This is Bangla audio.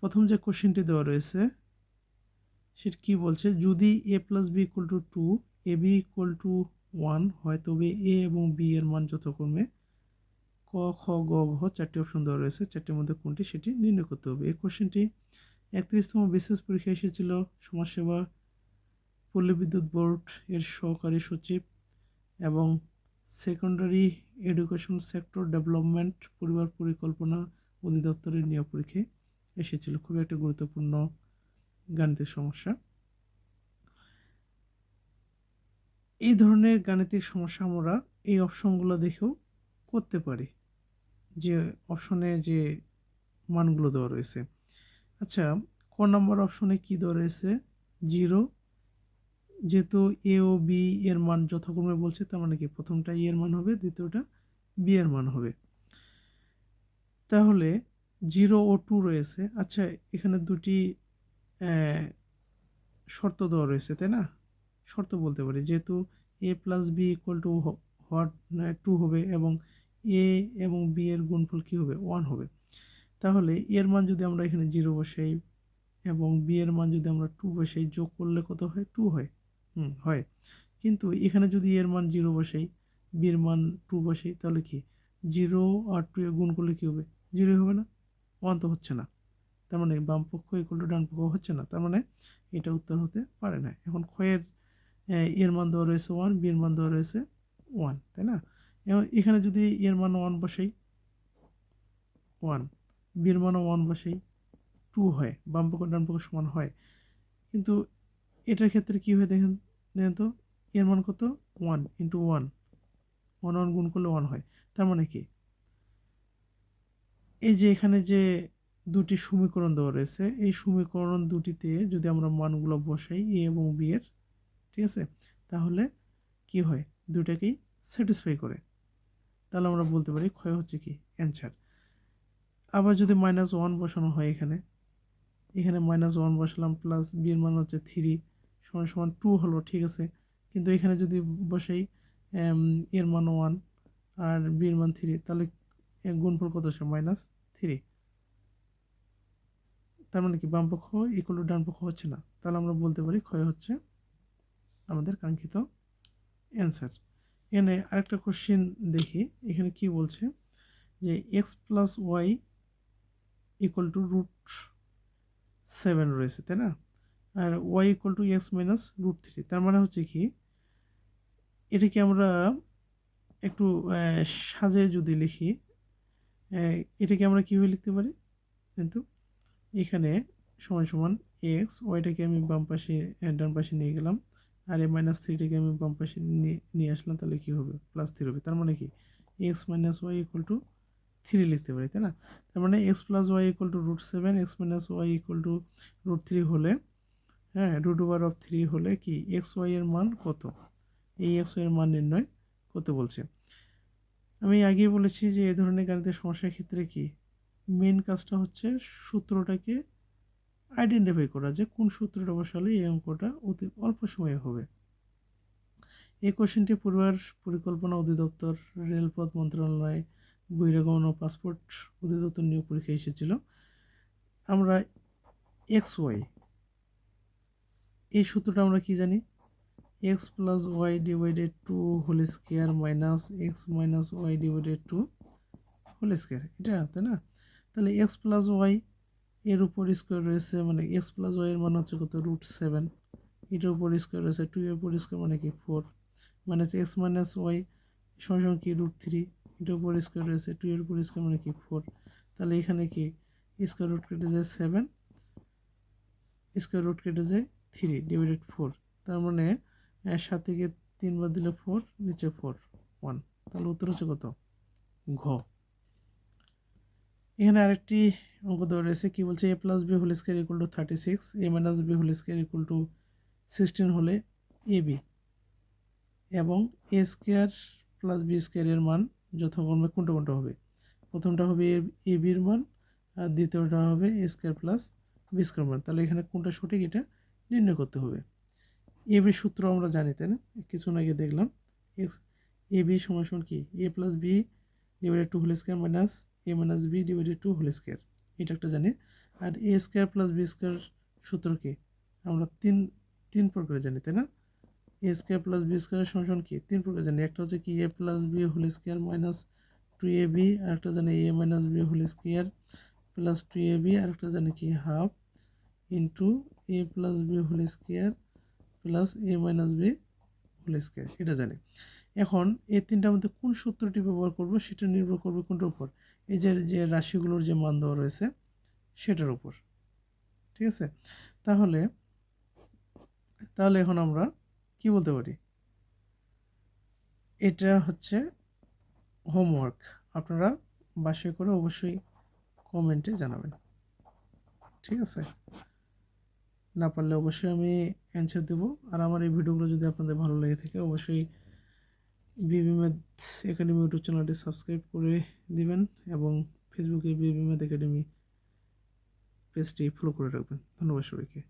প্রথম যে কোশ্চেনটি দেওয়া রয়েছে সেটা কি বলছে, যদি a plus B equal to 2 a b equal to 1 হয় তবে এ এবং বি এর মান যথাক্রমে ক খ গ ঘ চারটি অপশন দেওয়া রয়েছে, চারটির মধ্যে কোনটি সেটি নির্ণয় করতে হবে। এই কোশ্চেনটি 31তম বিশেষ পরীক্ষায় এসেছিল সমাজসেবা পল্লী বিদ্যুৎ বোর্ড এর সহকারী সচিব এবং সেকেন্ডারি এডুকেশন সেক্টর ডেভেলপমেন্ট পরিবার পরিকল্পনা অধিদপ্তরের নিয়োগ পরীক্ষায় এসেছিল। খুবই একটা গুরুত্বপূর্ণ গাণিতিক সমস্যা। এই ধরনের গাণিতিক সমস্যা আমরা এই অপশনগুলো দেখেও করতে পারি, যে অপশনে যে মানগুলো দেওয়া রয়েছে। আচ্ছা, ক নম্বর অপশনে কি দেওয়া রয়েছে, 0, যেহেতু এ ও বি এর মান যথাক্রমে বলছে, তার মানে কি প্রথমটা এ এর মান হবে, দ্বিতীয়টা বি এর মান হবে। তাহলে 0 ও 2 রয়েছে। আচ্ছা, এখানে দুটি শর্ত দেওয়া রয়েছে, তাই না? শর্ত বলতে পারি, যেহেতু A plus B equal to what 2 হবে এবং এ এবং বি এর গুণফল কি হবে, 1 হবে। তাহলে এর মান যদি আমরা এখানে 0 বসাই এবং বি এর মান যদি আমরা 2 বসাই, যোগ করলে কত হয়, 2 হয়। হয়। কিন্তু এখানে যদি এর মান 0 বসাই, বি এর মান 2 বসাই, তাহলে কি 0 আর 2 এ গুণ করলে কি হবে, 0 হবে না, 1 তো হচ্ছে না। তার মানে বাম পক্ষ ইকুয়াল টু ডান পক্ষ হচ্ছে না, তার মানে এটা উত্তর হতে পারে না। এখন ক্ষয়ের এর মান দেওয়া রয়েছে 1, বি এর মান দেওয়া রয়েছে 1, তাই না? এবং এখানে যদি এর মান 1 বসাই, 1, বি এর মান 1 বসাই, 2 হয়, বাম পক্ষ ডান পক্ষ সমান হয়। কিন্তু এটার ক্ষেত্রে কি হয় দেখেন, দেখেন তো, এর মান কত, 1 ইন্টু 1, 1 গুণ করলে 1 হয়। তার মানে কি, এই যে এখানে যে দুটি সমীকরণ দেওয়া রয়েছে, এই সমীকরণ দুটিতে যদি আমরা মানগুলো বসাই এ এবং বি এর, ঠিক আছে, তাহলে কি হয়, দুটাকেই স্যাটিসফাই করে। তাহলে আমরা বলতে পারি ক্ষয় হচ্ছে কি অ্যান্সার। আবার যদি -1 বসানো হয়, এখানে এখানে -1 বসালাম, প্লাস বি এর মান হচ্ছে 3 সমান সমান 2 হলো, ঠিক আছে। কিন্তু এখানে যদি বসাই এর মান 1 আর বি এর মান 3, তাহলে গুণফল কত আসে, -3। তার মানে কি বাম পক্ষ ইকুয়াল টু ডান পক্ষ হচ্ছে না, তাহলে আমরা বলতে পারি ক্ষয় হচ্ছে আমাদের কাঙ্ক্ষিত অ্যান্সার। এখানে আরেকটা কোশ্চেন দেখি, এখানে কি বলছে যে X plus Y equal to √7 রয়েছে, তাই না? আর Y equal to X minus √3। তার মানে হচ্ছে কি, এটাকে আমরা একটু সাজিয়ে যদি লিখি, এটাকে আমরা কীভাবে লিখতে পারি, কিন্তু এখানে সমান সমান এক্স, ওয়াইটাকে আমি বাম পাশে ডান পাশে নিয়ে গেলাম, আর এই -3টাকে আমি বাম পাশে নিয়ে আসলাম, তাহলে কী হবে, +3 হবে। তার মানে কি x minus y equal to 3 লিখতে পারি, তাই না? তার মানে x plus Y equal to √7, x minus y equal to √3 হলে, হ্যাঁ, √3 হলে কি এক্স ওয়াই এর মান কত, এই এক্স ওয়াই এর মান নির্ণয় করতে বলছে। আমি আগেই বলেছি যে এই ধরনের গাণিতিক সমস্যার ক্ষেত্রে কি মেন কাজটা হচ্ছে সূত্রটাকে আইডেন্টিফাই করা, যে কোন সূত্রটা বসালে এই অঙ্কটা অতি অল্প সময়ে হবে। এই কোশ্চেনটি পরিবার পরিকল্পনা অধিদপ্তর, রেলপথ মন্ত্রণালয়, বহিরাগমন ও পাসপোর্ট অধিদপ্তর নিয়োগ পরীক্ষায় এসেছিল। আমরা এক্স ওয়াই এই সূত্রটা আমরা কি জানি, x plus y divided 2 whole square minus x minus y divided 2 whole square, এটা, তাই না? তাহলে এক্স প্লাস ওয়াই এর উপর স্কোয়ার রয়েছে, মানে এক্স প্লাস ওয়াই এর মান হচ্ছে কত, √7, এটার উপর স্কোয়ার রয়েছে 2 এর উপর স্কোয়ার মানে কি 4, মাইনাস এক্স মাইনাস ওয়াই সমান কি √3, এটার উপর স্কোয়ার রয়েছে 2 এর উপর স্কোয়ার মানে কি 4। তাহলে এখানে কি স্কোয়ার রুট কেটে যায় 7, স্কোয়ার রুট কেটে যায় 3 ডিভাইডেড 4। তার মানে 7 থেকে 3 বার দিলে 4, নিচে 4, 1। তাহলে উত্তর হচ্ছে কত, ঘ। এখানে আরেকটি অঙ্ক দেওয়া রয়েছে, কি বলছে, a plus B whole square equal to 36, a minus B whole square equal to 16 হলে এ বি এবং এ স্কোয়ার প্লাস বি স্কোয়ারের মান যথাক্রমে কোনটা কোনটা হবে। প্রথমটা হবে এ বির মান, আর দ্বিতীয়টা হবে এ স্কোয়ার প্লাস বি স্কোয়ার মান। তাহলে এখানে কোনটা সঠিক এটা নির্ণয় করতে হবে। এ বি সূত্র আমরা জানি, তাই না? কিছুক্ষণ আগে দেখলাম, এক্স এ বি সমান সমান কি, A plus B divided 2 whole square minus A minus B divided 2 whole square. এটা একটা জানি। আর A square plus B square সূত্র কি? আমরা তিন প্রকারে জানি, তাই না? A square plus B square সমান কি? তিন প্রকার জানি। একটা হচ্ছে কি A plus B whole square minus 2ab, আর একটা জানি A minus B whole square plus 2ab, আর একটা জানি কি half into A plus B whole square plus A minus B whole square, এটা জানি। এখন এই তিনটার মধ্যে কোন সূত্রটি ব্যবহার করব সেটা নির্ভর করবে কোনটার উপর? এই যে রাশিগুলোর যে মান দেওয়া রয়েছে সেটার উপর, ঠিক আছে? তাহলে তাহলে এখন আমরা কি বলতে পারি? এটা হচ্ছে হোমওয়ার্ক, আপনারা বাসায় করে অবশ্যই কমেন্টে জানাবেন, ঠিক আছে? না পারলে অবশ্যই আমি অ্যান্সার দেবো। আর আমার এই ভিডিওগুলো যদি আপনাদের ভালো লেগে থাকে অবশ্যই বিবি ম্যাথ একাডেমি ইউটিউব চ্যানেলটি সাবস্ক্রাইব করে দিবেন এবং ফেসবুকে বিবি ম্যাথ একাডেমি পেজটি ফলো করে রাখবেন। ধন্যবাদ সবাইকে।